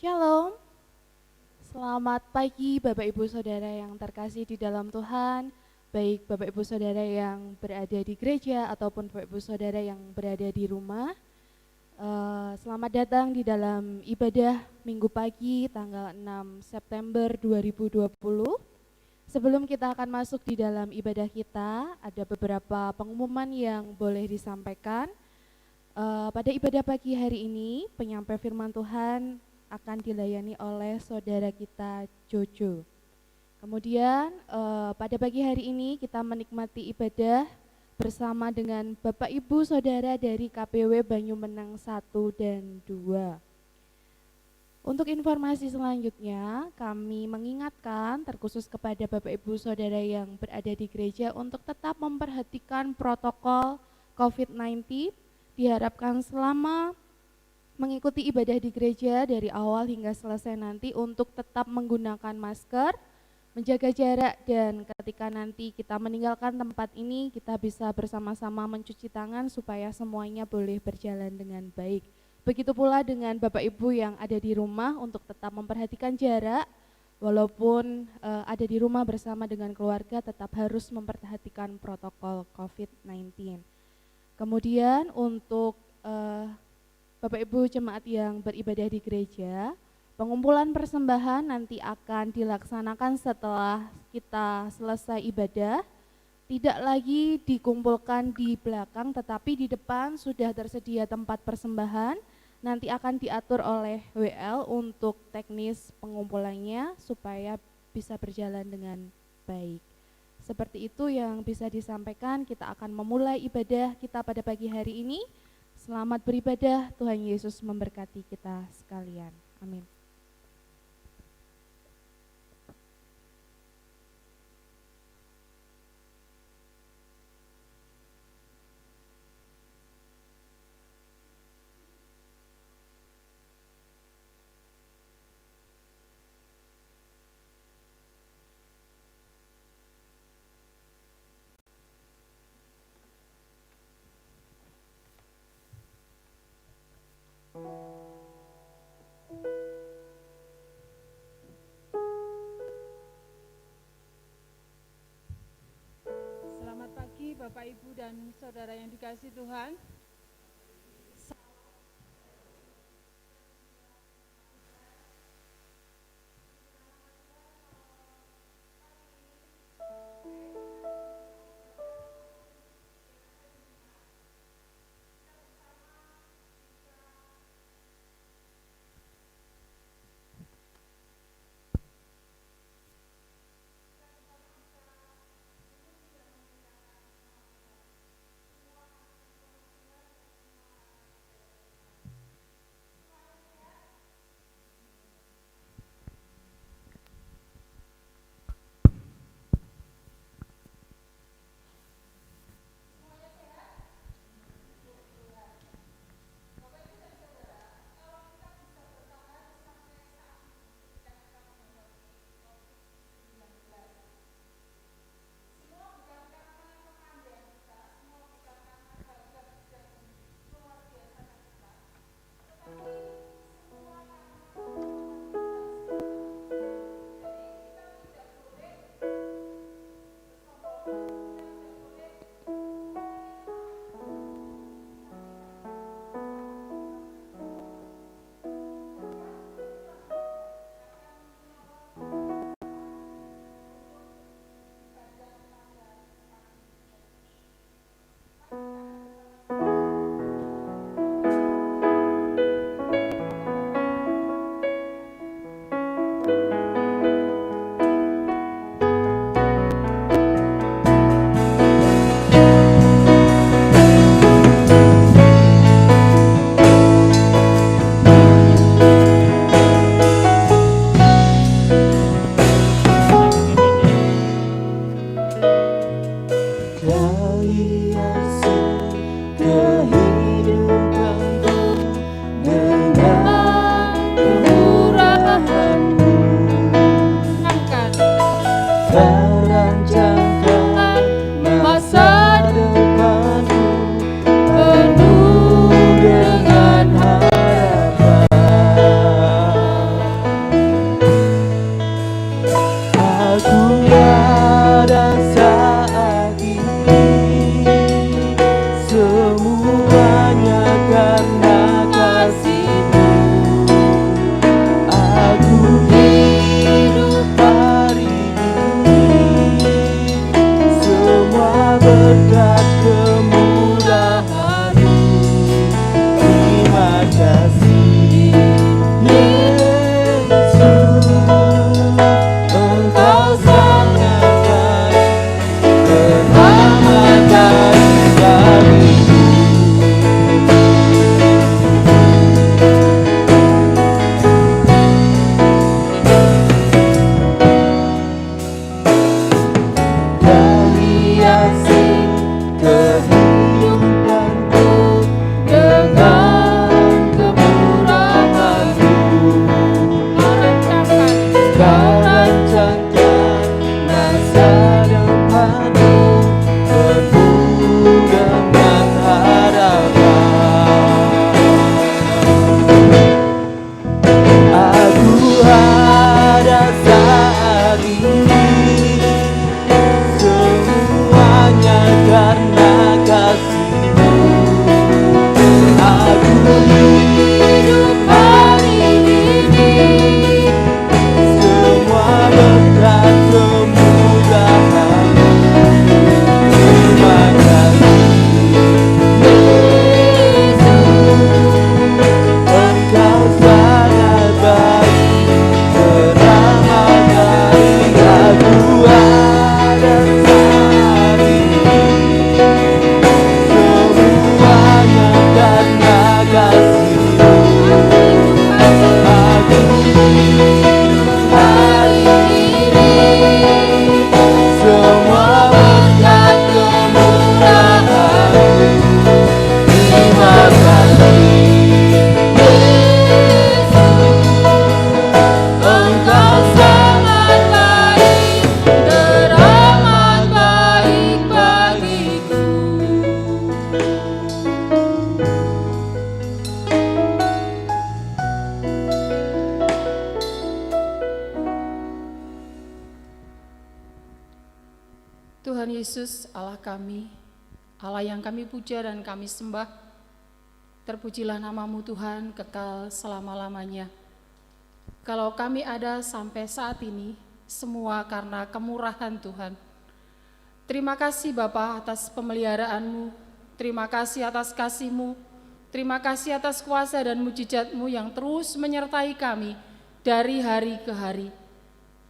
Shalom, selamat pagi Bapak Ibu Saudara yang terkasih di dalam Tuhan, baik Bapak Ibu Saudara yang berada di gereja ataupun Bapak Ibu Saudara yang berada di rumah. Selamat datang di dalam ibadah Minggu pagi tanggal 6 September 2020. Sebelum kita akan masuk di dalam ibadah kita, ada beberapa pengumuman yang boleh disampaikan. Pada ibadah pagi hari ini, penyampai firman Tuhan akan dilayani oleh saudara kita Jojo. Kemudian pada pagi hari ini kita menikmati ibadah bersama dengan Bapak Ibu Saudara dari KPW Banyumenang 1 dan 2. Untuk informasi selanjutnya, kami mengingatkan terkhusus kepada Bapak Ibu Saudara yang berada di gereja untuk tetap memperhatikan protokol COVID-19. Diharapkan selama mengikuti ibadah di gereja dari awal hingga selesai nanti untuk tetap menggunakan masker, menjaga jarak, dan ketika nanti kita meninggalkan tempat ini kita bisa bersama-sama mencuci tangan supaya semuanya boleh berjalan dengan baik. Begitu pula dengan Bapak Ibu yang ada di rumah untuk tetap memperhatikan jarak, walaupun ada di rumah bersama dengan keluarga tetap harus memperhatikan protokol COVID-19. Kemudian untuk Bapak Ibu jemaat yang beribadah di gereja, pengumpulan persembahan nanti akan dilaksanakan setelah kita selesai ibadah. Tidak lagi dikumpulkan di belakang tetapi di depan sudah tersedia tempat persembahan. Nanti akan diatur oleh WL untuk teknis pengumpulannya supaya bisa berjalan dengan baik. Seperti itu yang bisa disampaikan. Kita akan memulai ibadah kita pada pagi hari ini. Selamat beribadah, Tuhan Yesus memberkati kita sekalian. Amin. Selamat pagi Bapak Ibu dan Saudara yang dikasihi Tuhan. Yesus, Allah kami, Allah yang kami puja dan kami sembah, terpujilah namamu Tuhan, kekal selama-lamanya. Kalau kami ada sampai saat ini, semua karena kemurahan Tuhan. Terima kasih Bapa atas pemeliharaanmu, terima kasih atas kasih-Mu, terima kasih atas kuasa dan mujizat-Mu yang terus menyertai kami dari hari ke hari.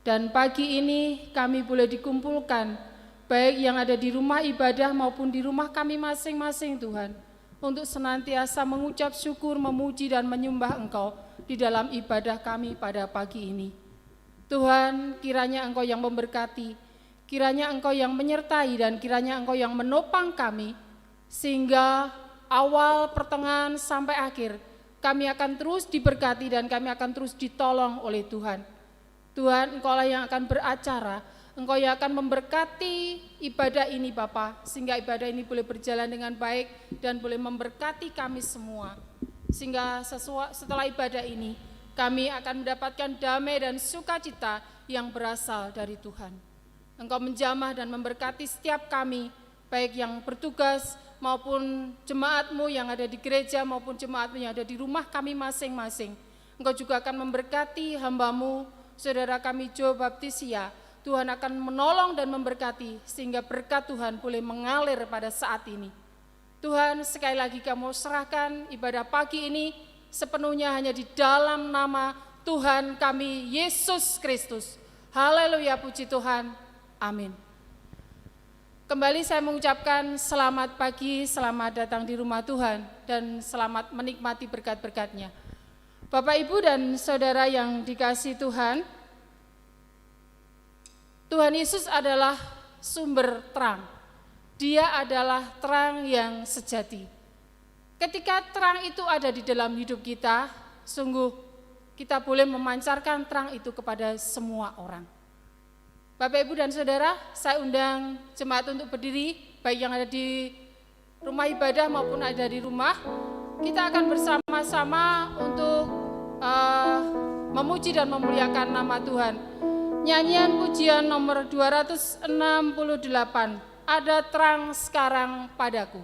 Dan pagi ini kami boleh dikumpulkan, baik yang ada di rumah ibadah maupun di rumah kami masing-masing Tuhan, untuk senantiasa mengucap syukur, memuji dan menyembah Engkau di dalam ibadah kami pada pagi ini. Tuhan, kiranya Engkau yang memberkati, kiranya Engkau yang menyertai dan kiranya Engkau yang menopang kami, sehingga awal, pertengahan, sampai akhir kami akan terus diberkati dan kami akan terus ditolong oleh Tuhan. Tuhan, Engkau lah yang akan beracara, Engkau yang akan memberkati ibadah ini Bapa, sehingga ibadah ini boleh berjalan dengan baik dan boleh memberkati kami semua. Sehingga setelah ibadah ini, kami akan mendapatkan damai dan sukacita yang berasal dari Tuhan. Engkau menjamah dan memberkati setiap kami, baik yang bertugas maupun jemaat-Mu yang ada di gereja maupun jemaat-Mu yang ada di rumah kami masing-masing. Engkau juga akan memberkati hamba-Mu, saudara kami Joe Baptisia. Tuhan akan menolong dan memberkati sehingga berkat Tuhan boleh mengalir pada saat ini. Tuhan, sekali lagi kami serahkan ibadah pagi ini sepenuhnya hanya di dalam nama Tuhan kami Yesus Kristus. Haleluya, puji Tuhan. Amin. Kembali saya mengucapkan selamat pagi, selamat datang di rumah Tuhan, dan selamat menikmati berkat-berkat-Nya. Bapak, Ibu, dan Saudara yang dikasihi Tuhan, Tuhan Yesus adalah sumber terang. Dia adalah terang yang sejati. Ketika terang itu ada di dalam hidup kita, sungguh kita boleh memancarkan terang itu kepada semua orang. Bapak, Ibu, dan Saudara, saya undang jemaat untuk berdiri, baik yang ada di rumah ibadah maupun ada di rumah. Kita akan bersama-sama untuk memuji dan memuliakan nama Tuhan. Nyanyian pujian nomor 268, Ada Terang Sekarang Padaku.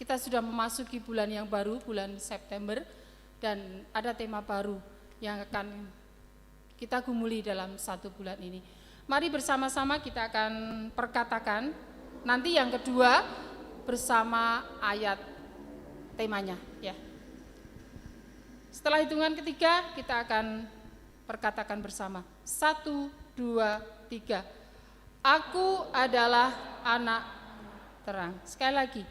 Kita sudah memasuki bulan yang baru, bulan September, dan ada tema baru yang akan kita gumuli dalam satu bulan ini. Mari bersama-sama kita akan perkatakan, nanti yang kedua bersama ayat temanya, ya. Setelah hitungan ketiga, kita akan perkatakan bersama. 1, 2, 3. Aku adalah anak terang. Sekali lagi.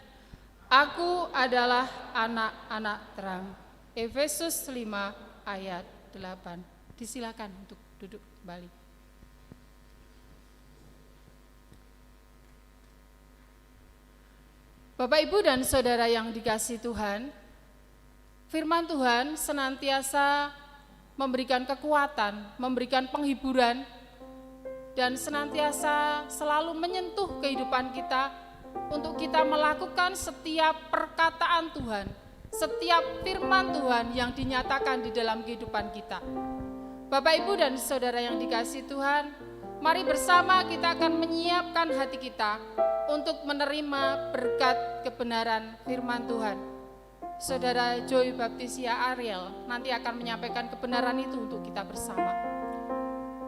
Aku adalah anak-anak terang. Efesus 5 ayat 8. Disilakan untuk duduk kembali. Bapak, Ibu, dan Saudara yang dikasihi Tuhan, firman Tuhan senantiasa memberikan kekuatan, memberikan penghiburan, dan senantiasa selalu menyentuh kehidupan kita untuk kita melakukan setiap perkataan Tuhan, setiap firman Tuhan yang dinyatakan di dalam kehidupan kita. Bapak, Ibu, dan Saudara yang dikasihi Tuhan, mari bersama kita akan menyiapkan hati kita untuk menerima berkat kebenaran firman Tuhan. Saudara Joy Baptisia Ariel nanti akan menyampaikan kebenaran itu untuk kita bersama.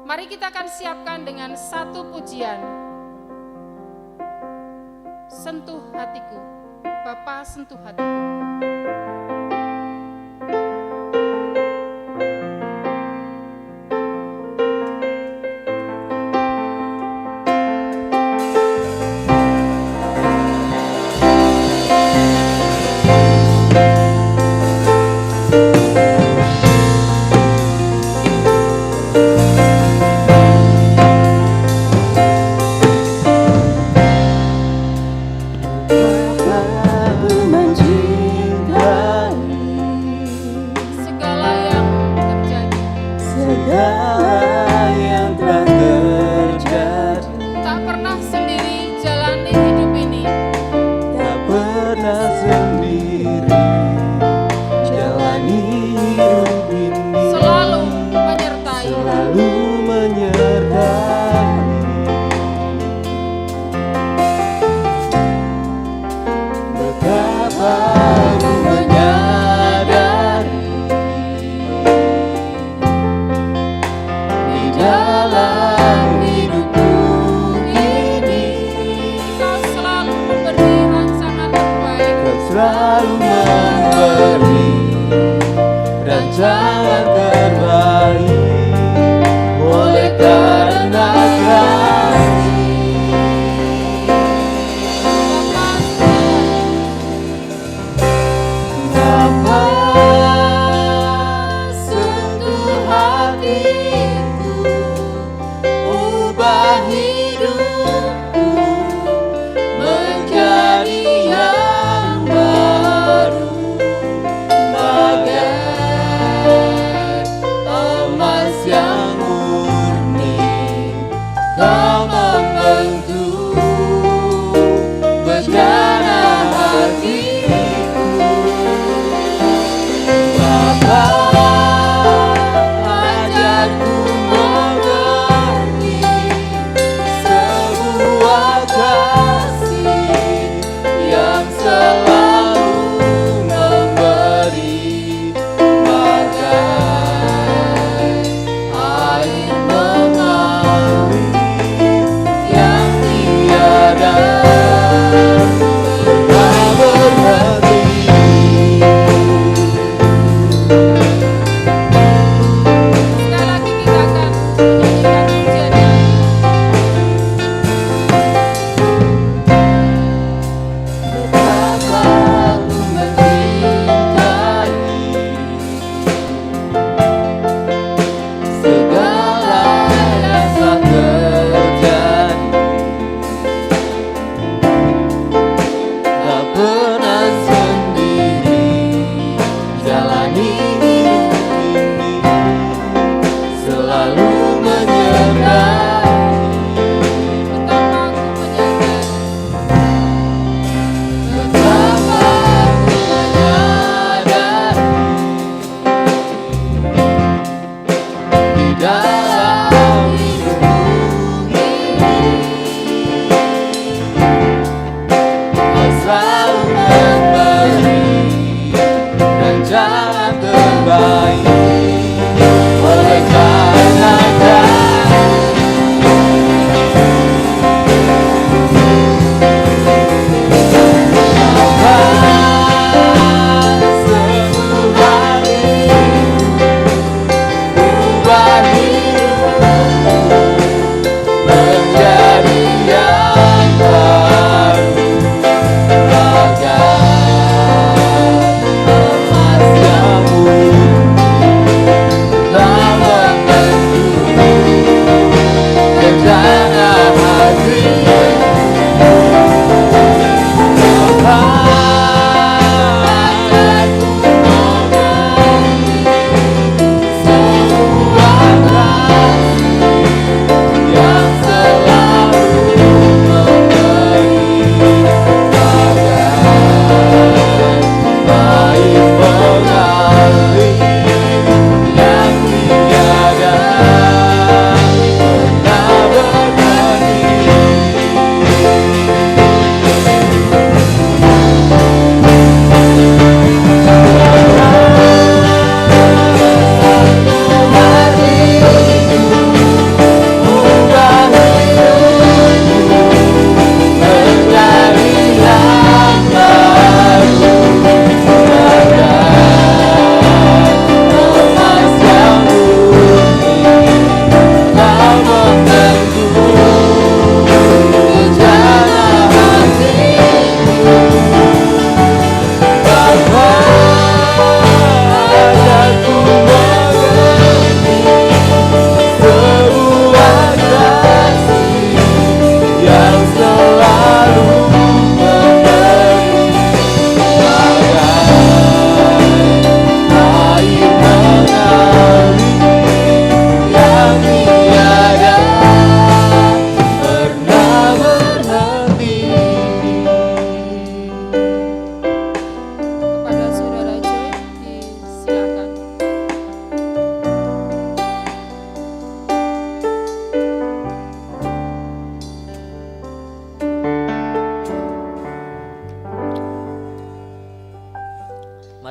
Mari kita akan siapkan dengan satu pujian. Sentuh hatiku, Bapa sentuh hatiku. Bapa, Ku mencintai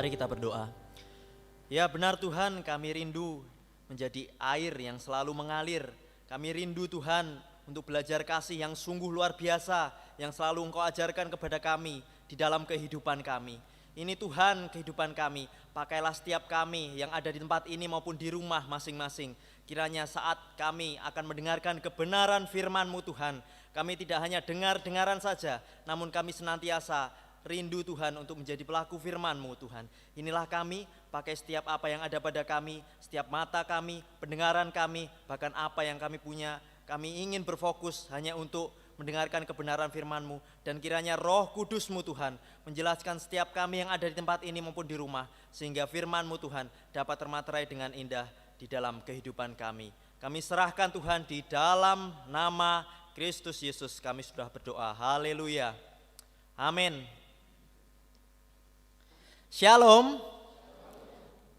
Mari kita berdoa. Ya benar Tuhan, kami rindu menjadi air yang selalu mengalir. Kami rindu Tuhan untuk belajar kasih yang sungguh luar biasa, yang selalu Engkau ajarkan kepada kami di dalam kehidupan kami. Ini Tuhan kehidupan kami, pakailah setiap kami yang ada di tempat ini maupun di rumah masing-masing. Kiranya saat kami akan mendengarkan kebenaran firman-Mu Tuhan, kami tidak hanya dengar-dengaran saja, namun kami senantiasa rindu Tuhan untuk menjadi pelaku firman-Mu Tuhan. Inilah kami, pakai setiap apa yang ada pada kami, setiap mata kami, pendengaran kami, bahkan apa yang kami punya. Kami ingin berfokus hanya untuk mendengarkan kebenaran firman-Mu, dan kiranya Roh Kudus-Mu Tuhan menjelaskan setiap kami yang ada di tempat ini maupun di rumah, sehingga firman-Mu Tuhan dapat termaterai dengan indah di dalam kehidupan kami. Kami serahkan Tuhan di dalam nama Kristus Yesus kami sudah berdoa. Haleluya. Amin. Shalom.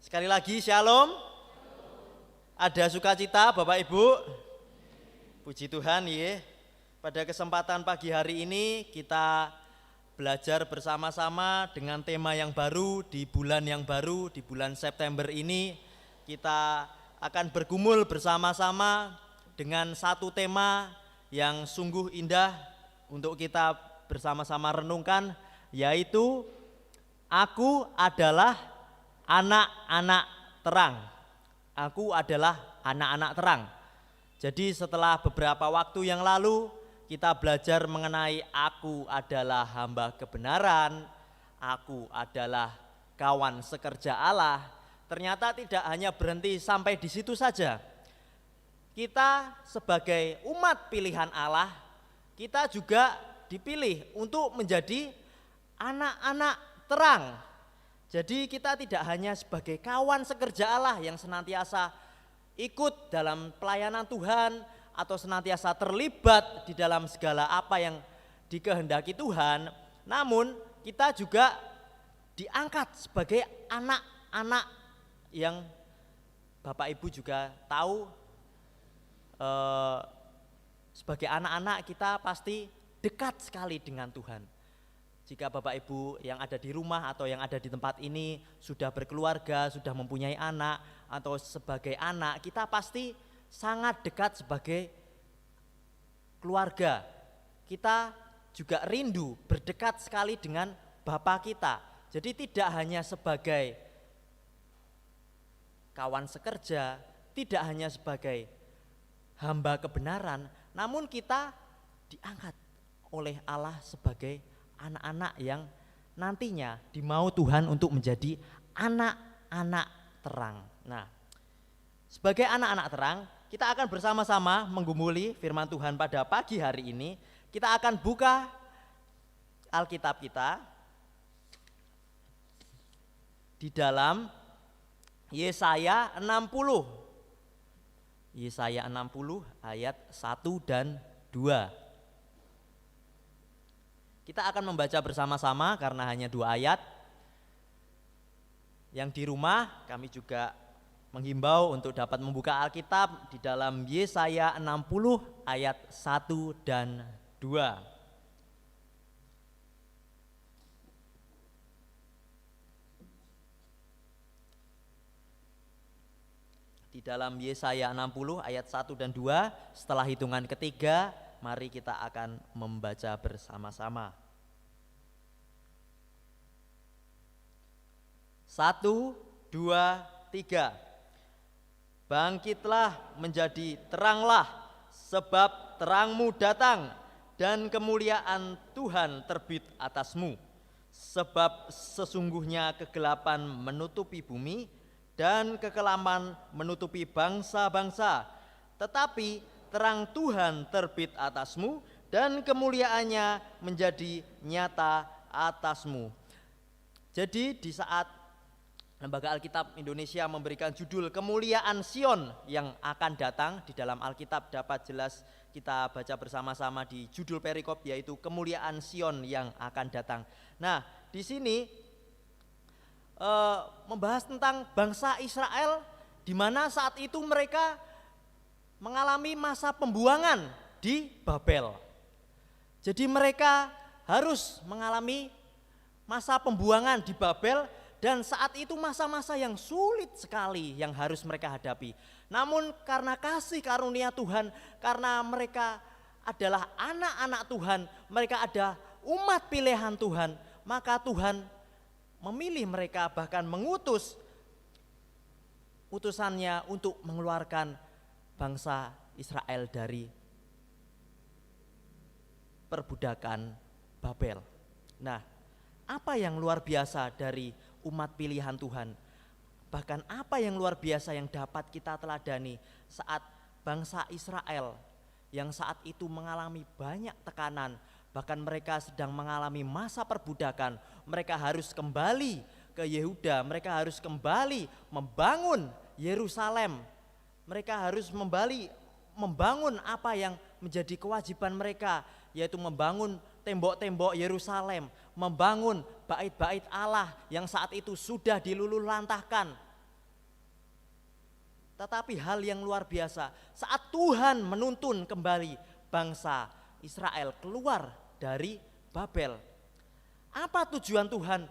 Sekali lagi shalom. Ada sukacita Bapak Ibu? Puji Tuhan ya. Pada kesempatan pagi hari ini kita belajar bersama-sama dengan tema yang baru di bulan yang baru, di bulan September ini. Kita akan bergumul bersama-sama dengan satu tema yang sungguh indah untuk kita bersama-sama renungkan, yaitu Aku adalah anak-anak terang. Aku adalah anak-anak terang. Jadi setelah beberapa waktu yang lalu kita belajar mengenai aku adalah hamba kebenaran, aku adalah kawan sekerja Allah. Ternyata tidak hanya berhenti sampai di situ saja. Kita sebagai umat pilihan Allah, kita juga dipilih untuk menjadi anak-anak terang. Jadi kita tidak hanya sebagai kawan sekerja Allah yang senantiasa ikut dalam pelayanan Tuhan atau senantiasa terlibat di dalam segala apa yang dikehendaki Tuhan, namun kita juga diangkat sebagai anak-anak yang Bapak Ibu juga tahu, sebagai anak-anak kita pasti dekat sekali dengan Tuhan. Jika Bapak Ibu yang ada di rumah atau yang ada di tempat ini sudah berkeluarga, sudah mempunyai anak, atau sebagai anak, kita pasti sangat dekat sebagai keluarga. Kita juga rindu berdekat sekali dengan Bapa kita. Jadi tidak hanya sebagai kawan sekerja, tidak hanya sebagai hamba kebenaran, namun kita diangkat oleh Allah sebagai anak-anak yang nantinya dimau Tuhan untuk menjadi anak-anak terang. Nah, sebagai anak-anak terang, kita akan bersama-sama menggumuli firman Tuhan pada pagi hari ini. Kita akan buka Alkitab kita di dalam Yesaya 60. Yesaya 60 ayat 1 dan 2. Kita akan membaca bersama-sama karena hanya 2 ayat. Yang di rumah kami juga menghimbau untuk dapat membuka Alkitab di dalam Yesaya 60 ayat 1 dan 2. Di dalam Yesaya 60 ayat 1 dan 2, setelah hitungan ketiga, mari kita akan membaca bersama-sama. 1, 2, 3. Bangkitlah menjadi teranglah, sebab terangmu datang dan kemuliaan Tuhan terbit atasmu. Sebab sesungguhnya kegelapan menutupi bumi dan kekelaman menutupi bangsa-bangsa, tetapi terang Tuhan terbit atasmu dan kemuliaannya menjadi nyata atasmu. Jadi di saat Lembaga Alkitab Indonesia memberikan judul Kemuliaan Sion yang akan datang, di dalam Alkitab dapat jelas kita baca bersama-sama di judul perikop, yaitu Kemuliaan Sion yang akan datang. Nah, di sini membahas tentang bangsa Israel, di mana saat itu mereka mengalami masa pembuangan di Babel. Jadi mereka harus mengalami masa pembuangan di Babel, Dan saat itu masa-masa yang sulit sekali yang harus mereka hadapi. Namun karena kasih karunia Tuhan, karena mereka adalah anak-anak Tuhan, mereka ada umat pilihan Tuhan, maka Tuhan memilih mereka, bahkan mengutus utusannya untuk mengeluarkan bangsa Israel dari perbudakan Babel. Nah, apa yang luar biasa dari umat pilihan Tuhan? Bahkan apa yang luar biasa yang dapat kita teladani saat bangsa Israel yang saat itu mengalami banyak tekanan, bahkan mereka sedang mengalami masa perbudakan, mereka harus kembali ke Yehuda, mereka harus kembali membangun Yerusalem, mereka harus membangun apa yang menjadi kewajiban mereka, yaitu membangun tembok-tembok Yerusalem, membangun bait-bait Allah yang saat itu sudah diluluhlantahkan. Tetapi hal yang luar biasa, saat Tuhan menuntun kembali bangsa Israel keluar dari Babel. Apa tujuan Tuhan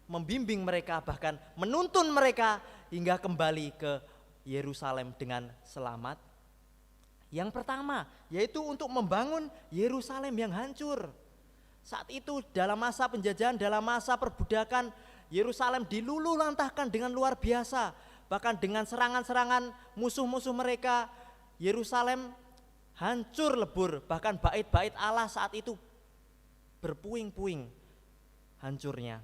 membimbing mereka, bahkan menuntun mereka hingga kembali ke Yerusalem dengan selamat? Yang pertama, yaitu untuk membangun Yerusalem yang hancur. Saat itu dalam masa penjajahan, dalam masa perbudakan, Yerusalem diluluhlantahkan dengan luar biasa. Bahkan dengan serangan-serangan musuh-musuh mereka, Yerusalem hancur lebur. Bahkan bait-bait Allah saat itu berpuing-puing hancurnya.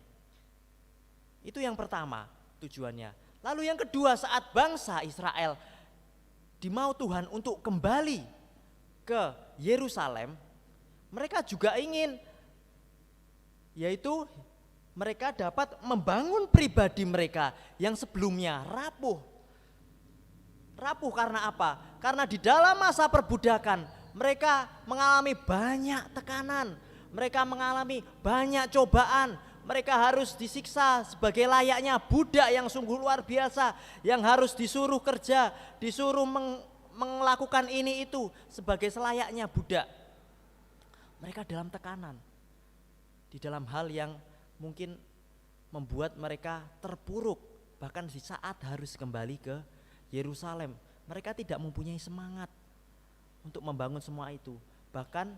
Itu yang pertama tujuannya. Lalu yang kedua, saat bangsa Israel dimau Tuhan untuk kembali ke Yerusalem, mereka juga ingin, yaitu mereka dapat membangun pribadi mereka yang sebelumnya rapuh. Rapuh karena apa? Karena di dalam masa perbudakan mereka mengalami banyak tekanan, mereka mengalami banyak cobaan, mereka harus disiksa sebagai layaknya budak yang sungguh luar biasa, yang harus disuruh kerja, disuruh melakukan ini itu sebagai selayaknya budak. Mereka dalam tekanan, di dalam hal yang mungkin membuat mereka terpuruk, bahkan di saat harus kembali ke Yerusalem, mereka tidak mempunyai semangat untuk membangun semua itu. Bahkan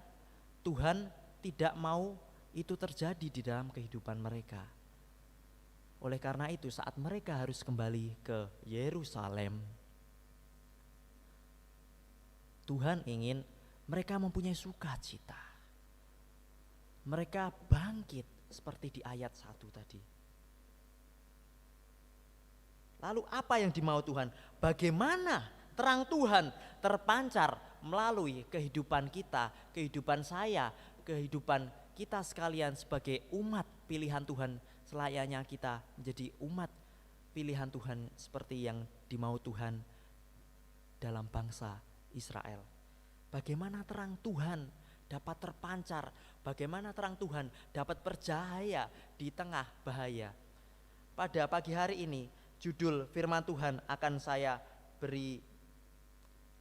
Tuhan tidak mau itu terjadi di dalam kehidupan mereka. Oleh karena itu saat mereka harus kembali ke Yerusalem, Tuhan ingin mereka mempunyai sukacita. Mereka bangkit seperti di ayat 1 tadi. Lalu apa yang dimau Tuhan? Bagaimana terang Tuhan terpancar melalui kehidupan kita, kehidupan saya, kehidupan kita sekalian sebagai umat pilihan Tuhan, selayaknya kita menjadi umat pilihan Tuhan seperti yang dimau Tuhan dalam bangsa Israel. Bagaimana terang Tuhan dapat terpancar, bagaimana terang Tuhan dapat bercahaya di tengah bahaya. Pada pagi hari ini judul firman Tuhan akan saya beri,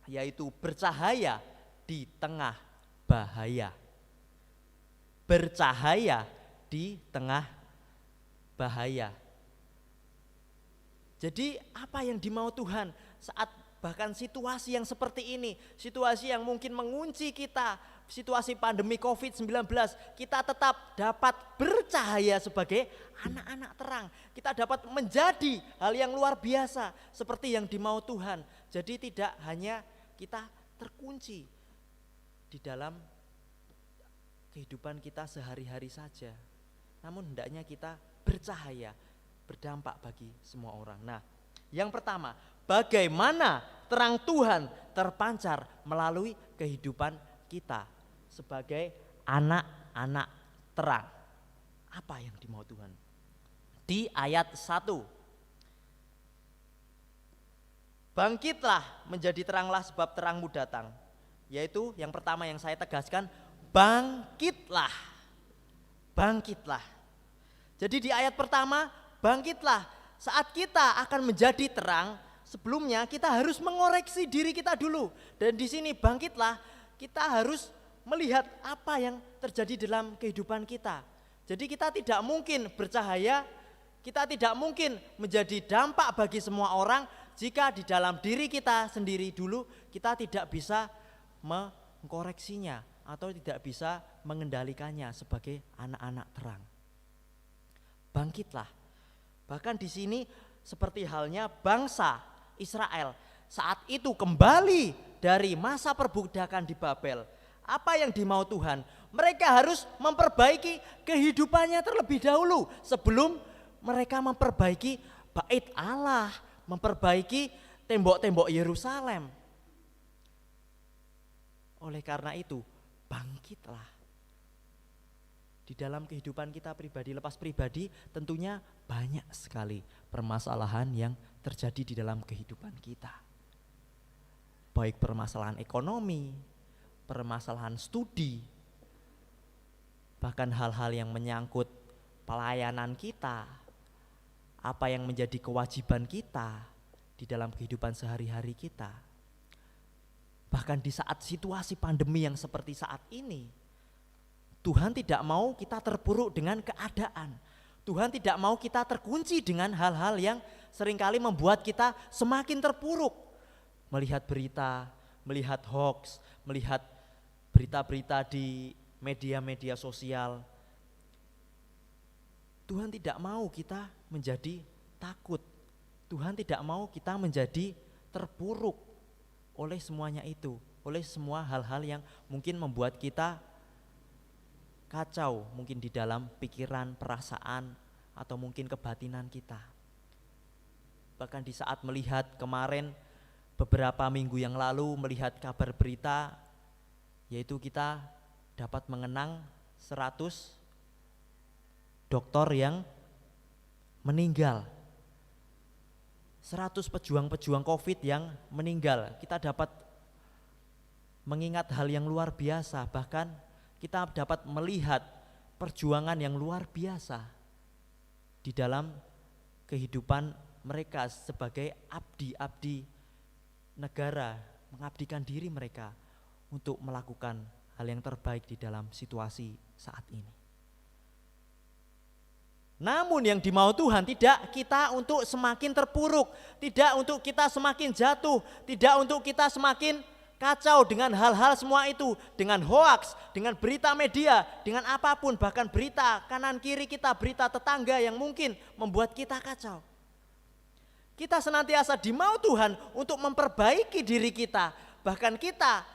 yaitu bercahaya di tengah bahaya. Bercahaya di tengah bahaya. Jadi apa yang dimau Tuhan saat bahkan situasi yang seperti ini, situasi yang mungkin mengunci kita, situasi pandemi COVID-19, kita tetap dapat bercahaya sebagai anak-anak terang. Kita dapat menjadi hal yang luar biasa seperti yang dimau Tuhan. Jadi tidak hanya kita terkunci di dalam kehidupan kita sehari-hari saja, namun hendaknya kita bercahaya, berdampak bagi semua orang. Nah, yang pertama, bagaimana terang Tuhan terpancar melalui kehidupan kita sebagai anak-anak terang. Apa yang dimau Tuhan? Di ayat 1. Bangkitlah menjadi teranglah sebab terangmu datang. Yaitu yang pertama yang saya tegaskan, bangkitlah. Bangkitlah. Jadi di ayat pertama, bangkitlah. Saat kita akan menjadi terang, sebelumnya kita harus mengoreksi diri kita dulu. Dan di sini bangkitlah, kita harus melihat apa yang terjadi dalam kehidupan kita. Jadi kita tidak mungkin bercahaya Kita tidak mungkin menjadi dampak bagi semua orang jika di dalam diri kita sendiri dulu kita tidak bisa mengkoreksinya atau tidak bisa mengendalikannya sebagai anak-anak terang. Bangkitlah. Bahkan di sini seperti halnya bangsa Israel saat itu kembali dari masa perbudakan di Babel. Apa yang dimau Tuhan? Mereka harus memperbaiki kehidupannya terlebih dahulu sebelum mereka memperbaiki bait Allah, memperbaiki tembok-tembok Yerusalem. Oleh karena itu, bangkitlah. Di dalam kehidupan kita pribadi, lepas pribadi, tentunya banyak sekali permasalahan yang terjadi di dalam kehidupan kita. Baik permasalahan ekonomi, permasalahan studi, bahkan hal-hal yang menyangkut pelayanan kita, apa yang menjadi kewajiban kita di dalam kehidupan sehari-hari kita. Bahkan di saat situasi pandemi yang seperti saat ini, Tuhan tidak mau kita terpuruk dengan keadaan. Tuhan tidak mau kita terkunci dengan hal-hal yang seringkali membuat kita semakin terpuruk. Melihat berita, melihat hoax, melihat berita-berita di media-media sosial. Tuhan tidak mau kita menjadi takut. Tuhan tidak mau kita menjadi terpuruk oleh semuanya itu, oleh semua hal-hal yang mungkin membuat kita kacau, mungkin di dalam pikiran, perasaan, atau mungkin kebatinan kita. Bahkan di saat melihat kemarin beberapa minggu yang lalu melihat kabar berita, yaitu kita dapat mengenang 100 dokter yang meninggal, 100 pejuang-pejuang COVID yang meninggal. Kita dapat mengingat hal yang luar biasa, bahkan kita dapat melihat perjuangan yang luar biasa di dalam kehidupan mereka sebagai abdi-abdi negara, mengabdikan diri mereka untuk melakukan hal yang terbaik di dalam situasi saat ini. Namun yang dimau Tuhan tidak kita untuk semakin terpuruk, tidak untuk kita semakin jatuh, tidak untuk kita semakin kacau dengan hal-hal semua itu, dengan hoaks, dengan berita media, dengan apapun, bahkan berita kanan kiri kita, berita tetangga yang mungkin membuat kita kacau. Kita senantiasa dimau Tuhan untuk memperbaiki diri kita, bahkan kita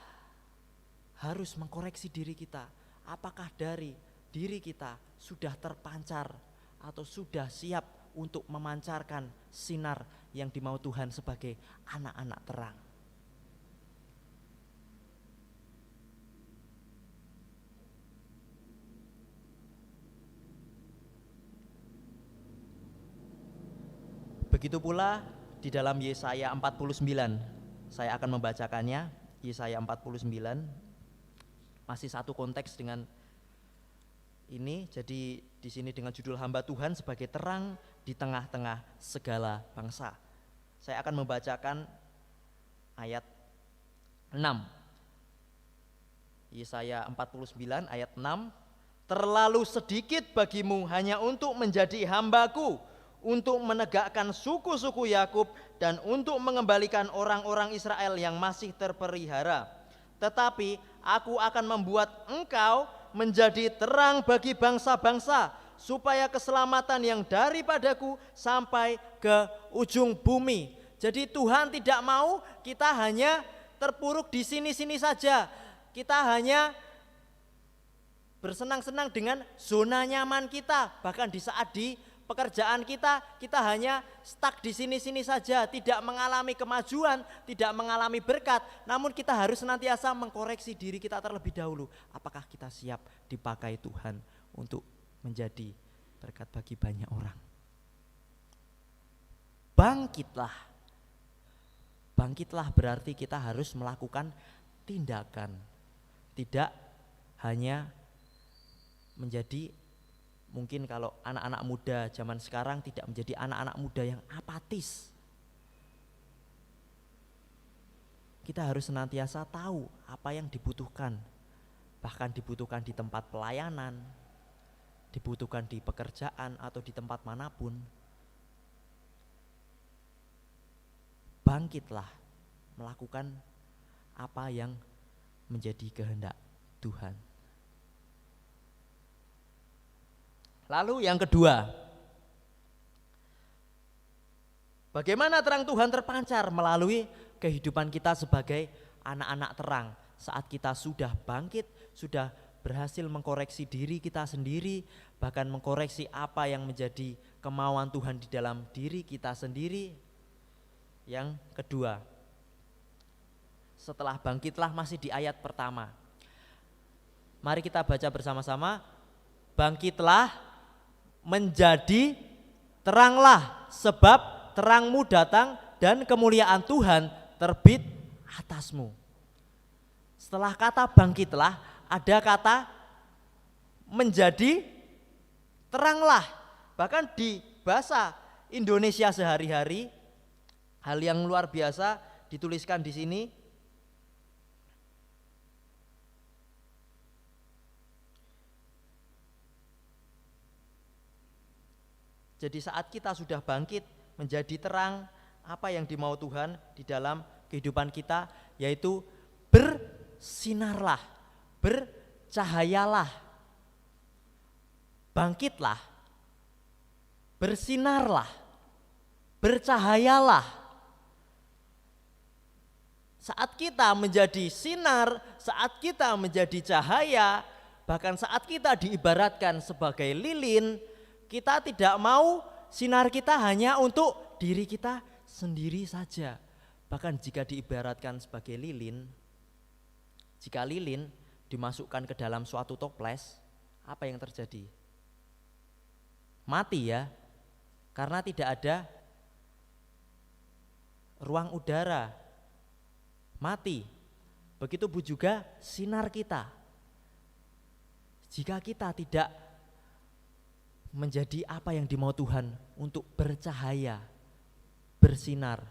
harus mengkoreksi diri kita. Apakah dari diri kita sudah terpancar atau sudah siap untuk memancarkan sinar yang dimau Tuhan sebagai anak-anak terang. Begitu pula di dalam Yesaya 49, saya akan membacakannya. Yesaya 49 masih satu konteks dengan ini, jadi di sini dengan judul hamba Tuhan sebagai terang di tengah-tengah segala bangsa. Saya akan membacakan ayat 6. Yesaya 49 ayat 6. Terlalu sedikit bagimu hanya untuk menjadi hambaku, untuk menegakkan suku-suku Yakub dan untuk mengembalikan orang-orang Israel yang masih terpelihara. Tetapi aku akan membuat engkau menjadi terang bagi bangsa-bangsa, supaya keselamatan yang daripadaku sampai ke ujung bumi. Jadi Tuhan tidak mau kita hanya terpuruk di sini-sini saja. Kita hanya bersenang-senang dengan zona nyaman kita. Bahkan di saat di pekerjaan kita hanya stuck di sini-sini saja, tidak mengalami kemajuan, tidak mengalami berkat. Namun kita harus senantiasa mengkoreksi diri kita terlebih dahulu. Apakah kita siap dipakai Tuhan untuk menjadi berkat bagi banyak orang? Bangkitlah. Bangkitlah berarti kita harus melakukan tindakan. Tidak hanya menjadi, mungkin kalau anak-anak muda zaman sekarang tidak menjadi anak-anak muda yang apatis. Kita harus senantiasa tahu apa yang dibutuhkan. Bahkan dibutuhkan di tempat pelayanan, dibutuhkan di pekerjaan atau di tempat manapun. bangkitlah melakukan apa yang menjadi kehendak Tuhan. Lalu yang kedua, bagaimana terang Tuhan terpancar melalui kehidupan kita sebagai anak-anak terang saat kita sudah bangkit, sudah berhasil mengkoreksi diri kita sendiri, bahkan mengkoreksi apa yang menjadi kemauan Tuhan di dalam diri kita sendiri. Yang kedua, setelah bangkitlah masih di ayat pertama. Mari kita baca bersama-sama. Bangkitlah menjadi teranglah, sebab terangmu datang dan kemuliaan Tuhan terbit atasmu. Setelah kata bangkitlah ada kata menjadi teranglah. Bahkan di bahasa Indonesia sehari-hari hal yang luar biasa dituliskan di sini. Jadi saat kita sudah bangkit menjadi terang, apa yang dimau Tuhan di dalam kehidupan kita, yaitu bersinarlah, bercahayalah, bangkitlah, bersinarlah, bercahayalah. Saat kita menjadi sinar, saat kita menjadi cahaya, bahkan saat kita diibaratkan sebagai lilin, kita tidak mau sinar kita hanya untuk diri kita sendiri saja. Bahkan jika diibaratkan sebagai lilin, jika lilin dimasukkan ke dalam suatu toples, apa yang terjadi? Mati ya, karena tidak ada ruang udara, mati. Begitu pun juga sinar kita. Jika kita tidak menjadi apa yang dimau Tuhan untuk bercahaya, bersinar,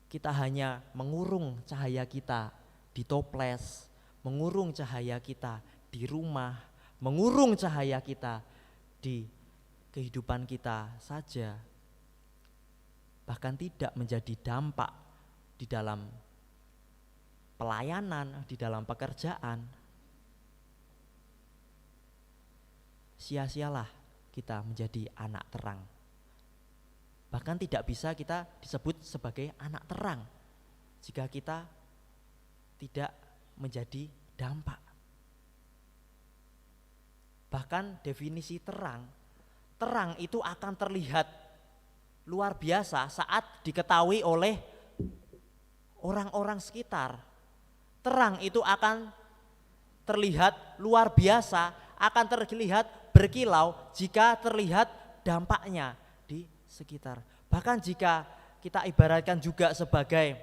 kita hanya mengurung cahaya kita di toples, mengurung cahaya kita di rumah, mengurung cahaya kita di kehidupan kita saja, bahkan tidak menjadi dampak di dalam pelayanan, di dalam pekerjaan. Sia-sialah kita menjadi anak terang. Bahkan tidak bisa kita disebut sebagai anak terang jika kita tidak menjadi dampak. Bahkan definisi terang itu akan terlihat luar biasa saat diketahui oleh orang-orang sekitar. Terang itu akan terlihat luar biasa, akan terlihat berkilau jika terlihat dampaknya di sekitar. Bahkan jika kita ibaratkan juga sebagai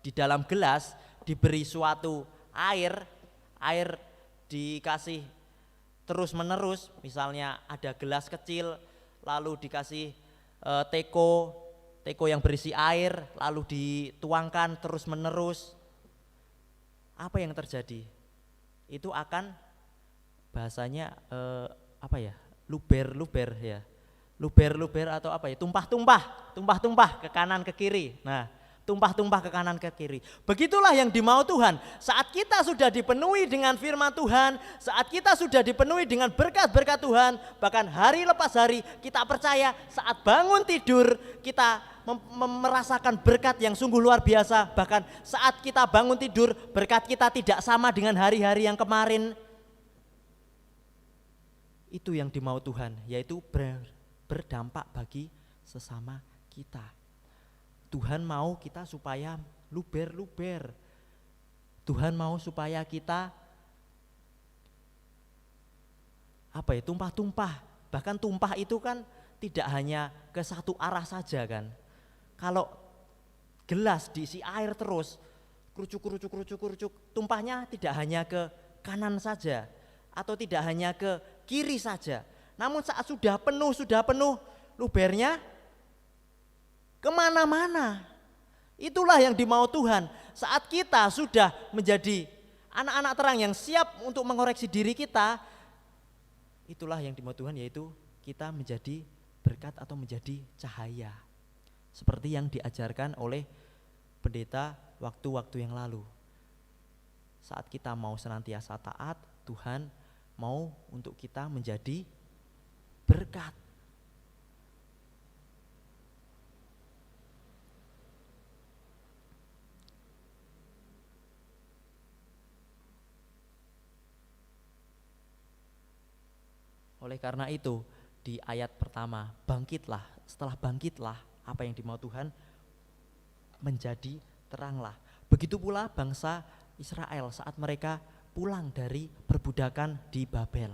di dalam gelas diberi suatu air dikasih terus menerus, misalnya ada gelas kecil lalu dikasih teko yang berisi air lalu dituangkan terus menerus, apa yang terjadi? Itu akan bahasanya luber ya, luber atau apa ya, tumpah-tumpah ke kanan ke kiri. Nah, tumpah-tumpah ke kanan ke kiri. Begitulah yang dimau Tuhan. Saat kita sudah dipenuhi dengan firman Tuhan, saat kita sudah dipenuhi dengan berkat-berkat Tuhan, bahkan hari lepas hari kita percaya saat bangun tidur kita merasakan berkat yang sungguh luar biasa. Bahkan saat kita bangun tidur berkat kita tidak sama dengan hari-hari yang kemarin. Itu yang dimau Tuhan, yaitu berdampak bagi sesama kita. Tuhan mau kita supaya luber-luber. Tuhan mau supaya kita tumpah-tumpah. Bahkan tumpah itu kan tidak hanya ke satu arah saja kan. Kalau gelas diisi air terus, kerucuk, tumpahnya tidak hanya ke kanan saja atau tidak hanya ke kiri saja. Namun saat sudah penuh, lubernya kemana-mana. Itulah yang dimau Tuhan. Saat kita sudah menjadi anak-anak terang yang siap untuk mengoreksi diri kita, itulah yang dimau Tuhan, yaitu kita menjadi berkat atau menjadi cahaya. Seperti yang diajarkan oleh pendeta waktu-waktu yang lalu. Saat kita mau senantiasa taat, Tuhan mau untuk kita menjadi berkat. Oleh karena itu, di ayat pertama, bangkitlah. Setelah bangkitlah, apa yang dimau Tuhan menjadi teranglah. Begitu pula bangsa Israel saat mereka pulang dari perbudakan di Babel.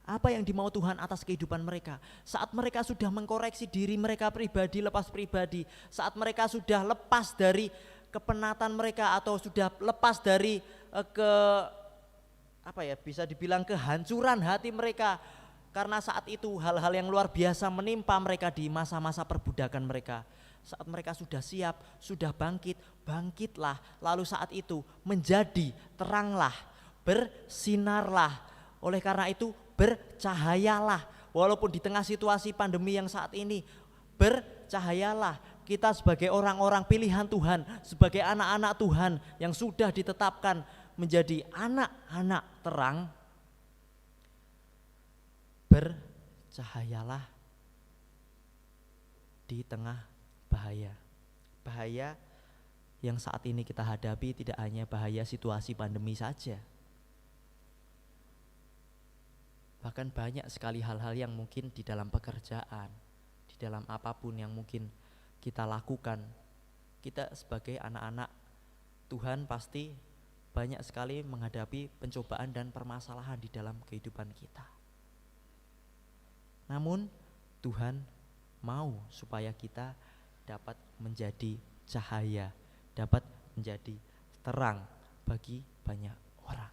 Apa yang dimau Tuhan atas kehidupan mereka? Saat mereka sudah mengkoreksi diri mereka pribadi, lepas pribadi, saat mereka sudah lepas dari kepenatan mereka atau sudah lepas dari bisa dibilang kehancuran hati mereka, karena saat itu hal-hal yang luar biasa menimpa mereka di masa-masa perbudakan mereka. Saat mereka sudah siap, sudah bangkit, bangkitlah. Lalu saat itu menjadi teranglah, bersinarlah. Oleh karena itu bercahayalah. Walaupun di tengah situasi pandemi yang saat ini, bercahayalah. Kita sebagai orang-orang pilihan Tuhan, sebagai anak-anak Tuhan yang sudah ditetapkan menjadi anak-anak terang, bercahayalah di tengah bahaya. Bahaya yang saat ini kita hadapi tidak hanya bahaya situasi pandemi saja. Bahkan banyak sekali hal-hal yang mungkin di dalam pekerjaan, di dalam apapun yang mungkin kita lakukan. Kita sebagai anak-anak Tuhan pasti banyak sekali menghadapi pencobaan dan permasalahan di dalam kehidupan kita. Namun Tuhan mau supaya kita dapat menjadi cahaya, dapat menjadi terang bagi banyak orang.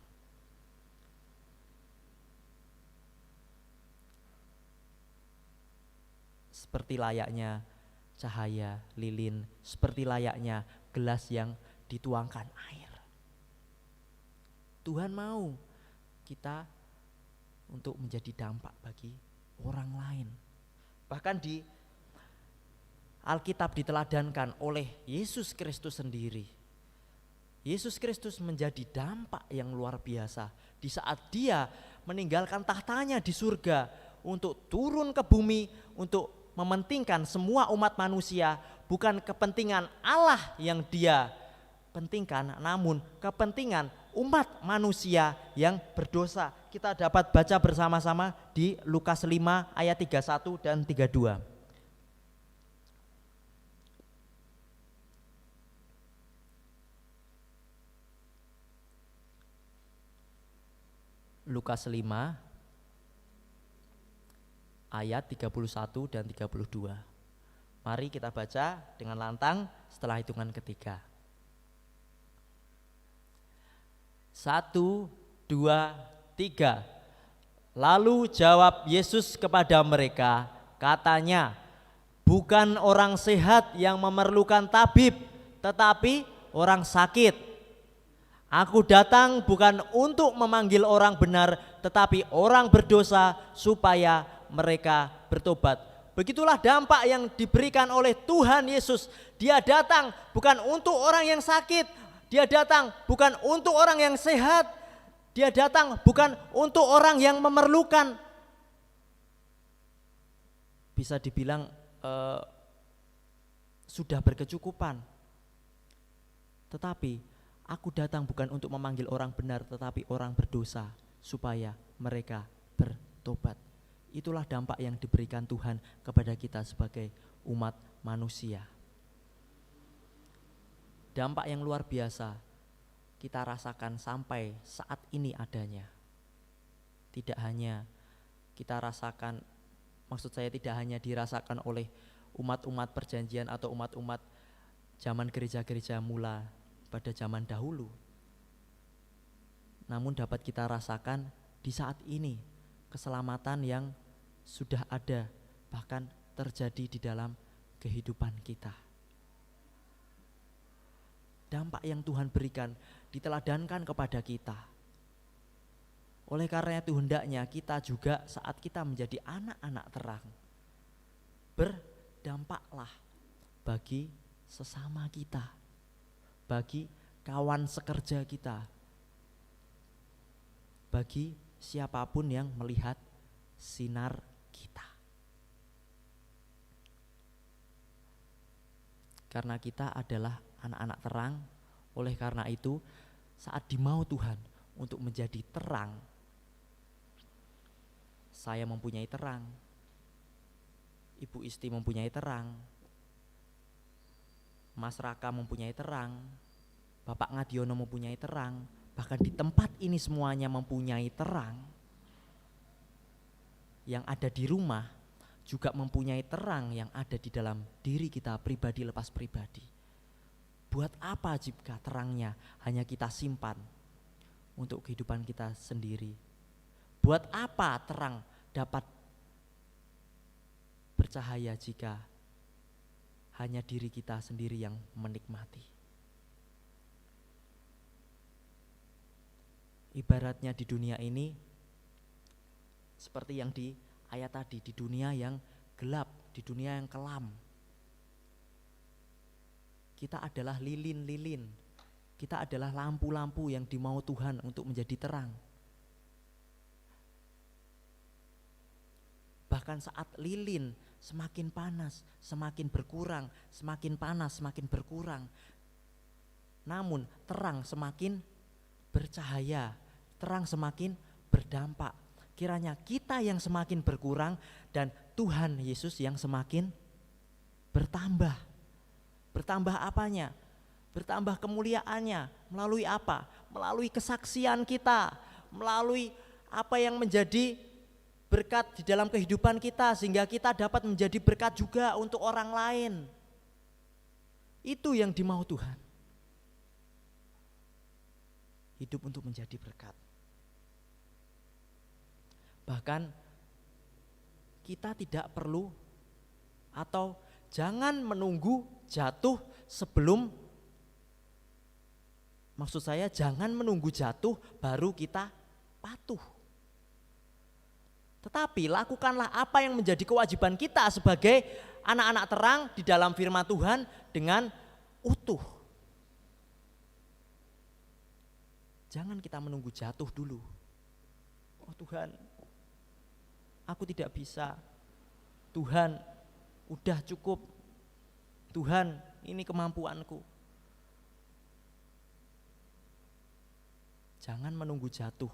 Seperti layaknya cahaya lilin, seperti layaknya gelas yang dituangkan air. Tuhan mau kita untuk menjadi dampak bagi orang lain. Bahkan di Alkitab diteladankan oleh Yesus Kristus sendiri. Yesus Kristus menjadi dampak yang luar biasa di saat dia meninggalkan tahtanya di surga untuk turun ke bumi untuk mementingkan semua umat manusia, bukan kepentingan Allah yang dia pentingkan, namun kepentingan umat manusia yang berdosa. Kita dapat baca bersama-sama di Lukas 5 ayat 31 dan 32. Lukas 5 ayat 31 dan 32. Mari kita baca dengan lantang setelah hitungan ketiga. 1, 2, 3. Lalu jawab Yesus kepada mereka, katanya, bukan orang sehat yang memerlukan tabib, tetapi orang sakit. Aku datang bukan untuk memanggil orang benar, tetapi orang berdosa supaya mereka bertobat. Begitulah dampak yang diberikan oleh Tuhan Yesus. Dia datang bukan untuk orang yang sakit, dia datang bukan untuk orang yang sehat, dia datang bukan untuk orang yang memerlukan. Bisa dibilang sudah berkecukupan. Tetapi aku datang bukan untuk memanggil orang benar, tetapi orang berdosa supaya mereka bertobat. Itulah dampak yang diberikan Tuhan kepada kita sebagai umat manusia. Dampak yang luar biasa kita rasakan sampai saat ini adanya. Tidak hanya kita rasakan, maksud saya tidak hanya dirasakan oleh umat-umat perjanjian atau umat-umat zaman gereja-gereja mula pada zaman dahulu, namun dapat kita rasakan di saat ini keselamatan yang sudah ada, bahkan terjadi di dalam kehidupan kita. Dampak yang Tuhan berikan diteladankan kepada kita. Oleh karena itu hendaknya kita juga saat kita menjadi anak-anak terang, berdampaklah bagi sesama kita, bagi kawan sekerja kita, bagi siapapun yang melihat sinar kita. Karena kita adalah anak-anak terang, oleh karena itu saat dimau Tuhan untuk menjadi terang, saya mempunyai terang, Ibu Isti mempunyai terang, Mas Raka mempunyai terang, Bapak Ngadiono mempunyai terang, bahkan di tempat ini semuanya mempunyai terang. Yang ada di rumah juga mempunyai terang yang ada di dalam diri kita pribadi lepas pribadi. Buat apa jika terangnya hanya kita simpan untuk kehidupan kita sendiri? Buat apa terang dapat bercahaya jika hanya diri kita sendiri yang menikmati? Ibaratnya di dunia ini seperti yang di ayat tadi, di dunia yang gelap, di dunia yang kelam. Kita adalah lilin-lilin, kita adalah lampu-lampu yang dimau Tuhan untuk menjadi terang. Bahkan saat lilin semakin panas, semakin berkurang, semakin panas, semakin berkurang. Namun terang semakin bercahaya, terang semakin berdampak. Kiranya kita yang semakin berkurang dan Tuhan Yesus yang semakin bertambah. Bertambah apanya? Bertambah kemuliaannya. Melalui apa? Melalui kesaksian kita, melalui apa yang menjadi berkat di dalam kehidupan kita, sehingga kita dapat menjadi berkat juga untuk orang lain. Itu yang dimau Tuhan. Hidup untuk menjadi berkat. Bahkan kita tidak perlu atau jangan menunggu jatuh sebelum, maksud saya jangan menunggu jatuh baru kita patuh. Tetapi lakukanlah apa yang menjadi kewajiban kita sebagai anak-anak terang di dalam firman Tuhan dengan utuh. Jangan kita menunggu jatuh dulu. Oh Tuhan, aku tidak bisa. Tuhan, udah cukup. Tuhan, ini kemampuanku. Jangan menunggu jatuh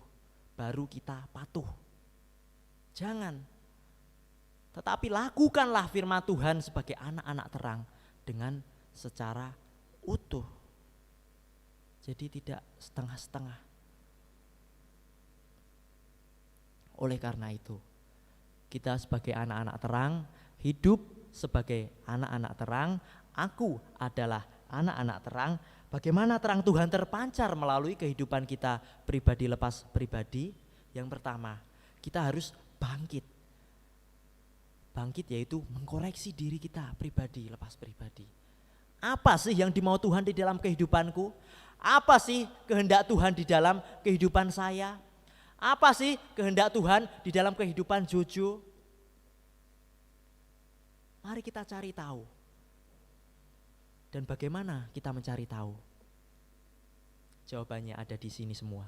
baru kita patuh. Jangan. Tetapi lakukanlah firman Tuhan sebagai anak-anak terang dengan secara utuh. Jadi tidak setengah-setengah. Oleh karena itu, kita sebagai anak-anak terang, hidup sebagai anak-anak terang. Aku adalah anak-anak terang. Bagaimana terang Tuhan terpancar melalui kehidupan kita pribadi lepas pribadi? Yang pertama, kita harus bangkit. Bangkit yaitu mengkoreksi diri kita pribadi lepas pribadi. Apa sih yang dimau Tuhan di dalam kehidupanku? Apa sih kehendak Tuhan di dalam kehidupan saya? Apa sih kehendak Tuhan di dalam kehidupan Jojo? Mari kita cari tahu. Dan bagaimana kita mencari tahu? Jawabannya ada di sini semua.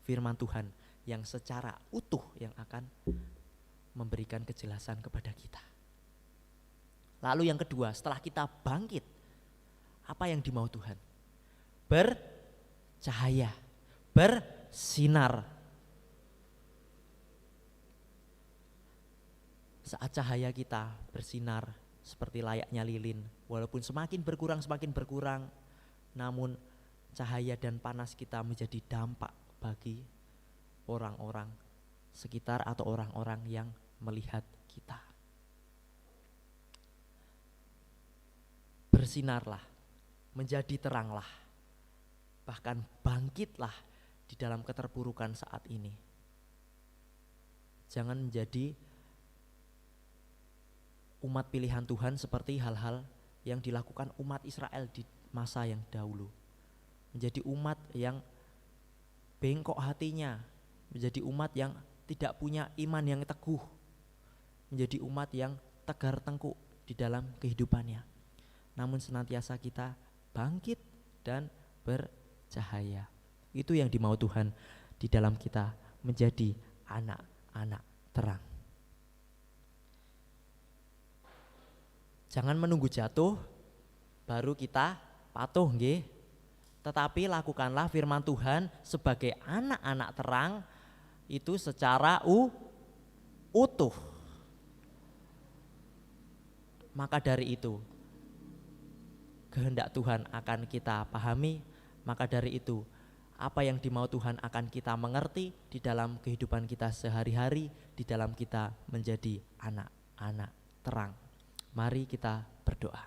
Firman Tuhan yang secara utuh yang akan memberikan kejelasan kepada kita. Lalu yang kedua, setelah kita bangkit, apa yang dimau Tuhan? Bercahaya, bersinar. Saat cahaya kita bersinar seperti layaknya lilin, walaupun semakin berkurang, namun cahaya dan panas kita menjadi dampak bagi orang-orang sekitar atau orang-orang yang melihat kita. Bersinarlah, menjadi teranglah, bahkan bangkitlah di dalam keterpurukan saat ini. Jangan menjadi umat pilihan Tuhan seperti hal-hal yang dilakukan umat Israel di masa yang dahulu. Menjadi umat yang bengkok hatinya, menjadi umat yang tidak punya iman yang teguh, menjadi umat yang tegar tengkuk di dalam kehidupannya. Namun senantiasa kita bangkit dan bercahaya. Itu yang dimau Tuhan di dalam kita, menjadi anak-anak terang. Jangan menunggu jatuh baru kita patuh nggih. Tetapi lakukanlah firman Tuhan sebagai anak-anak terang itu secara utuh. Maka dari itu kehendak Tuhan akan kita pahami, maka dari itu apa yang dimau Tuhan akan kita mengerti di dalam kehidupan kita sehari-hari, di dalam kita menjadi anak-anak terang. Mari kita berdoa.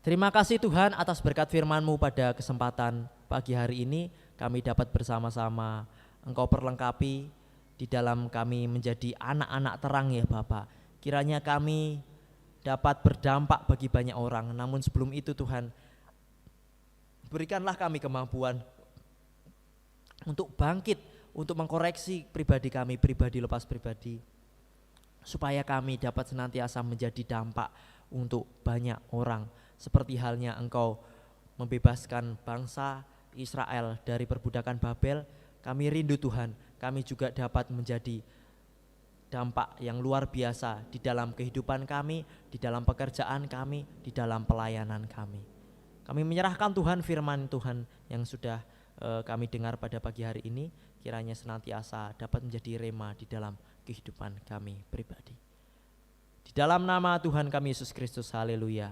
Terima kasih Tuhan atas berkat firman-Mu pada kesempatan pagi hari ini. Kami dapat bersama-sama Engkau perlengkapi di dalam kami menjadi anak-anak terang ya Bapak. Kiranya kami dapat berdampak bagi banyak orang. Namun sebelum itu Tuhan, berikanlah kami kemampuan untuk bangkit, untuk mengkoreksi pribadi kami, pribadi lepas pribadi, supaya kami dapat senantiasa menjadi dampak untuk banyak orang. Seperti halnya Engkau membebaskan bangsa Israel dari perbudakan Babel, kami rindu Tuhan, kami juga dapat menjadi dampak yang luar biasa di dalam kehidupan kami, di dalam pekerjaan kami, di dalam pelayanan kami. Kami menyerahkan Tuhan firman Tuhan yang sudah kami dengar pada pagi hari ini, kiranya senantiasa dapat menjadi rema di dalam kehidupan kami pribadi. Di dalam nama Tuhan kami Yesus Kristus, haleluya.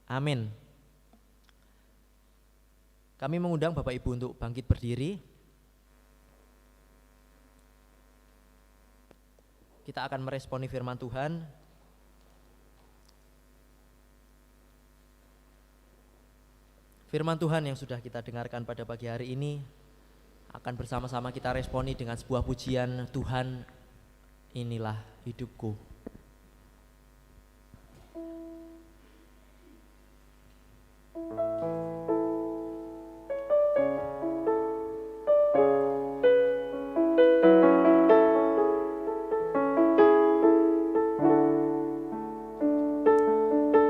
Amin. Kami mengundang Bapak Ibu untuk bangkit berdiri. Kita akan meresponi firman Tuhan. Firman Tuhan yang sudah kita dengarkan pada pagi hari ini akan bersama-sama kita responi dengan sebuah pujian, Tuhan inilah hidupku.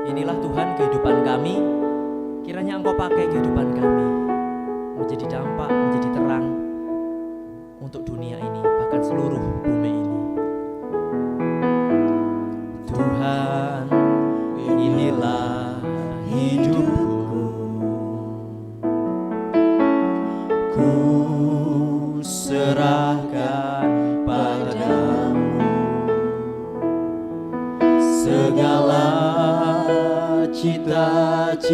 Inilah Tuhan kehidupan kami, kiranya Engkau pakai kehidupan kami menjadi dampak, menjadi terang untuk dunia ini, bahkan seluruh bumi ini. Tuhan, inilah hidupku, ku serahkan padamu segala cita-citaku,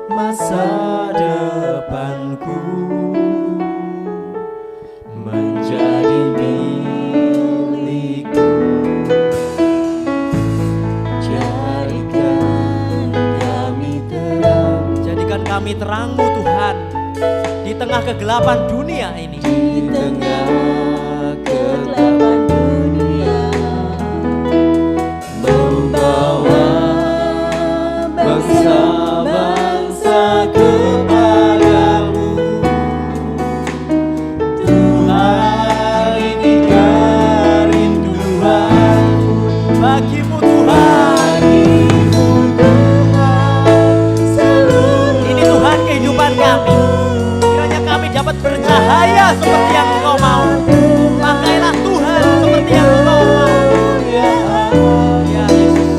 masa depanku menjadi milikku. Jadikan kami terang-Mu Tuhan di tengah kegelapan dunia ini. Di tengah kegelapan dunia, membawa bangsa-bangsa kepadamu. Tuhan, ini kerinduanku bagimu Tuhan. Ini Tuhan kehidupan kami, kiranya kami dapat bercahaya seperti yang Engkau mau. Pakailah Tuhan seperti yang Engkau mau. Ya Yesus.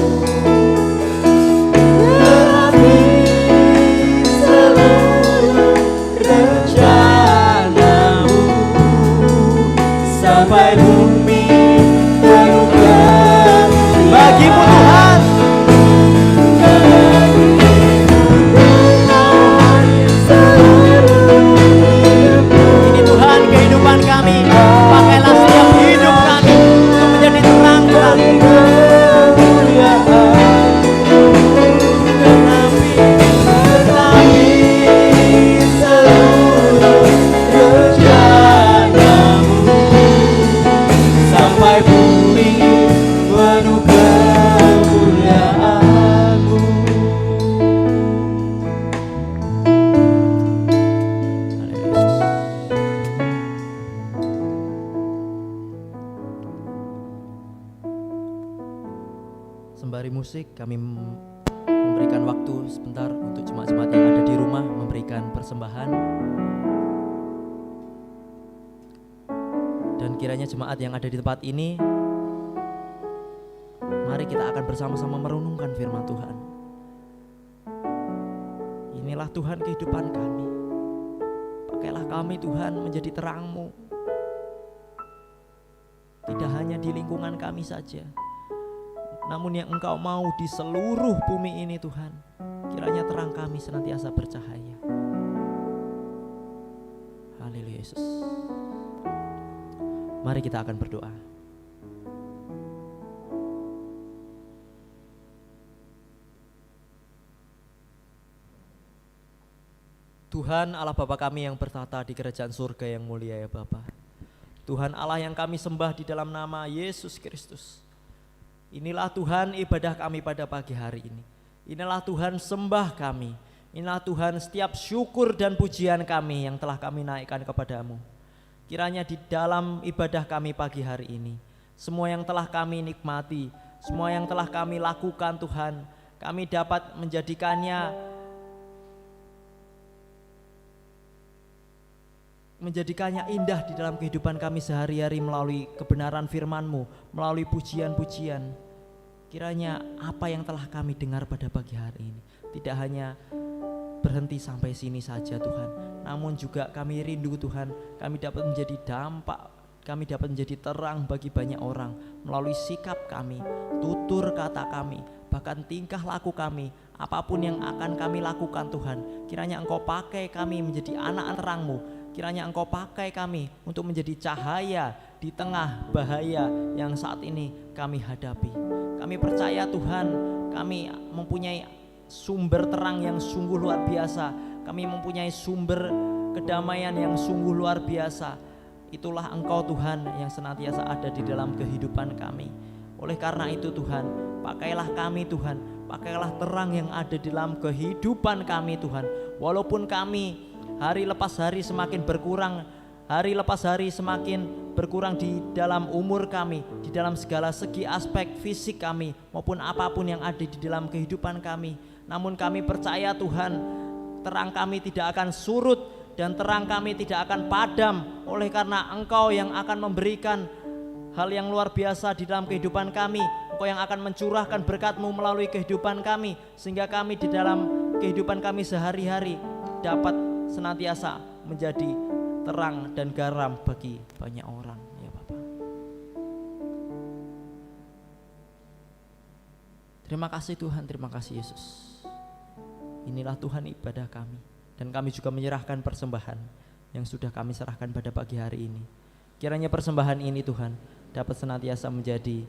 musik, kami memberikan waktu sebentar untuk jemaat-jemaat yang ada di rumah memberikan persembahan. Dan kiranya jemaat yang ada di tempat ini, mari kita akan bersama-sama merenungkan firman Tuhan. Inilah Tuhan kehidupan kami. Pakailah kami Tuhan menjadi terang-Mu. Tidak hanya di lingkungan kami saja, namun yang Engkau mau di seluruh bumi ini Tuhan. Kiranya terang kami senantiasa bercahaya. Haleluya Yesus. Mari kita akan berdoa. Tuhan Allah Bapa kami yang bertata di kerajaan surga yang mulia ya Bapa. Tuhan Allah yang kami sembah di dalam nama Yesus Kristus. Inilah Tuhan ibadah kami pada pagi hari ini. Inilah Tuhan sembah kami. Inilah Tuhan setiap syukur dan pujian kami yang telah kami naikkan kepadamu. Kiranya di dalam ibadah kami pagi hari ini, semua yang telah kami nikmati, semua yang telah kami lakukan Tuhan, kami dapat menjadikannya indah di dalam kehidupan kami sehari-hari melalui kebenaran firman-Mu, melalui pujian-pujian. Kiranya apa yang telah kami dengar pada pagi hari ini tidak hanya berhenti sampai sini saja Tuhan, namun juga kami rindu Tuhan, kami dapat menjadi dampak, kami dapat menjadi terang bagi banyak orang melalui sikap kami, tutur kata kami, bahkan tingkah laku kami. Apapun yang akan kami lakukan Tuhan, kiranya Engkau pakai kami menjadi anak terang-Mu. Kiranya Engkau pakai kami untuk menjadi cahaya di tengah bahaya yang saat ini kami hadapi. Kami percaya Tuhan, kami mempunyai sumber terang yang sungguh luar biasa. Kami mempunyai sumber kedamaian yang sungguh luar biasa. Itulah Engkau Tuhan yang senantiasa ada di dalam kehidupan kami. Oleh karena itu Tuhan, pakailah kami Tuhan, pakailah terang yang ada di dalam kehidupan kami Tuhan. Walaupun kami hari lepas hari semakin berkurang, hari lepas hari semakin berkurang di dalam umur kami, di dalam segala segi aspek fisik kami maupun apapun yang ada di dalam kehidupan kami. Namun kami percaya Tuhan, terang kami tidak akan surut dan terang kami tidak akan padam, oleh karena Engkau yang akan memberikan hal yang luar biasa di dalam kehidupan kami. Engkau yang akan mencurahkan berkat-Mu melalui kehidupan kami, sehingga kami di dalam kehidupan kami sehari-hari dapat senantiasa menjadi terang dan garam bagi banyak orang ya Bapak. Terima kasih Tuhan, terima kasih Yesus. Inilah Tuhan ibadah kami, dan kami juga menyerahkan persembahan yang sudah kami serahkan pada pagi hari ini. Kiranya persembahan ini Tuhan dapat senantiasa menjadi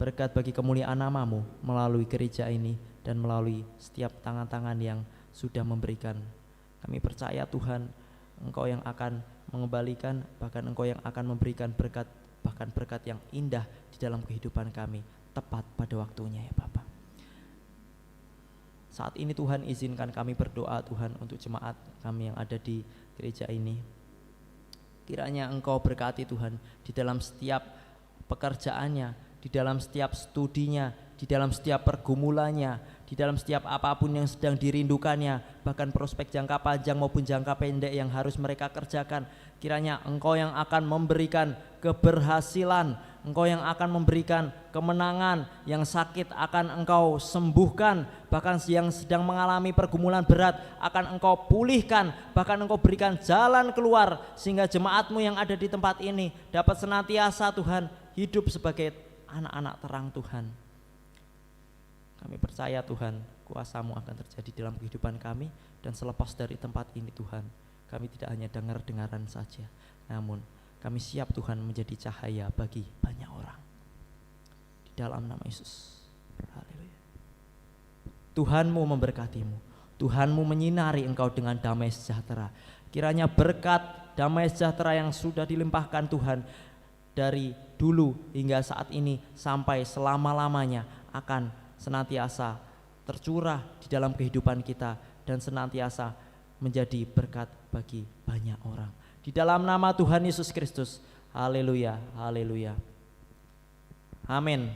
berkat bagi kemuliaan nama-Mu melalui gereja ini dan melalui setiap tangan-tangan yang sudah memberikan. Kami percaya Tuhan, Engkau yang akan mengembalikan, bahkan Engkau yang akan memberikan berkat, bahkan berkat yang indah di dalam kehidupan kami tepat pada waktunya ya Bapak. Saat ini Tuhan izinkan kami berdoa Tuhan untuk jemaat kami yang ada di gereja ini. Kiranya Engkau berkati Tuhan di dalam setiap pekerjaannya, di dalam setiap studinya, di dalam setiap pergumulannya, di dalam setiap apapun yang sedang dirindukannya, bahkan prospek jangka panjang maupun jangka pendek yang harus mereka kerjakan. Kiranya Engkau yang akan memberikan keberhasilan, Engkau yang akan memberikan kemenangan, yang sakit akan Engkau sembuhkan, bahkan yang sedang mengalami pergumulan berat akan Engkau pulihkan, bahkan Engkau berikan jalan keluar, sehingga jemaat-Mu yang ada di tempat ini dapat senantiasa Tuhan hidup sebagai anak-anak terang Tuhan. Kami percaya Tuhan, kuasa-Mu akan terjadi dalam kehidupan kami, dan selepas dari tempat ini Tuhan, kami tidak hanya dengar-dengaran saja, namun kami siap Tuhan menjadi cahaya bagi banyak orang. Di dalam nama Yesus. Haleluya. Tuhan-Mu memberkati-Mu, Tuhan-Mu menyinari engkau dengan damai sejahtera. Kiranya berkat damai sejahtera yang sudah dilimpahkan Tuhan dari dulu hingga saat ini sampai selama-lamanya akan senantiasa tercurah di dalam kehidupan kita dan senantiasa menjadi berkat bagi banyak orang. Di dalam nama Tuhan Yesus Kristus. Haleluya, haleluya. Amin.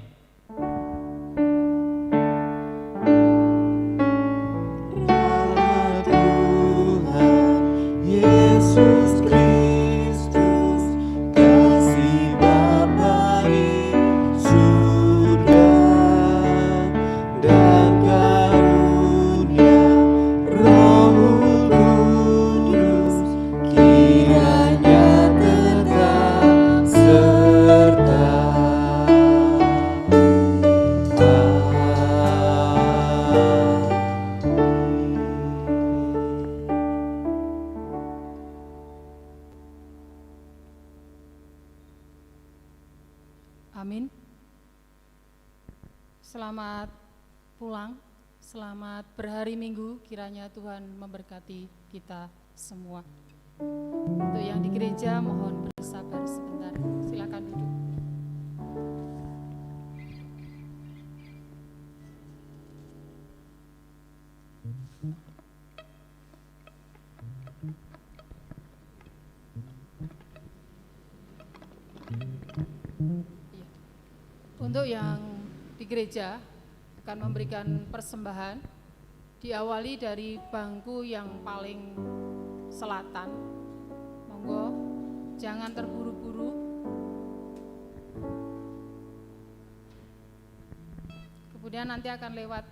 Selamat pulang, selamat berhari Minggu, kiranya Tuhan memberkati kita semua. Untuk yang di gereja mohon bersabar sebentar, silakan duduk. Untuk yang di gereja akan memberikan persembahan, diawali dari bangku yang paling selatan. Monggo, jangan terburu-buru. Kemudian nanti akan lewat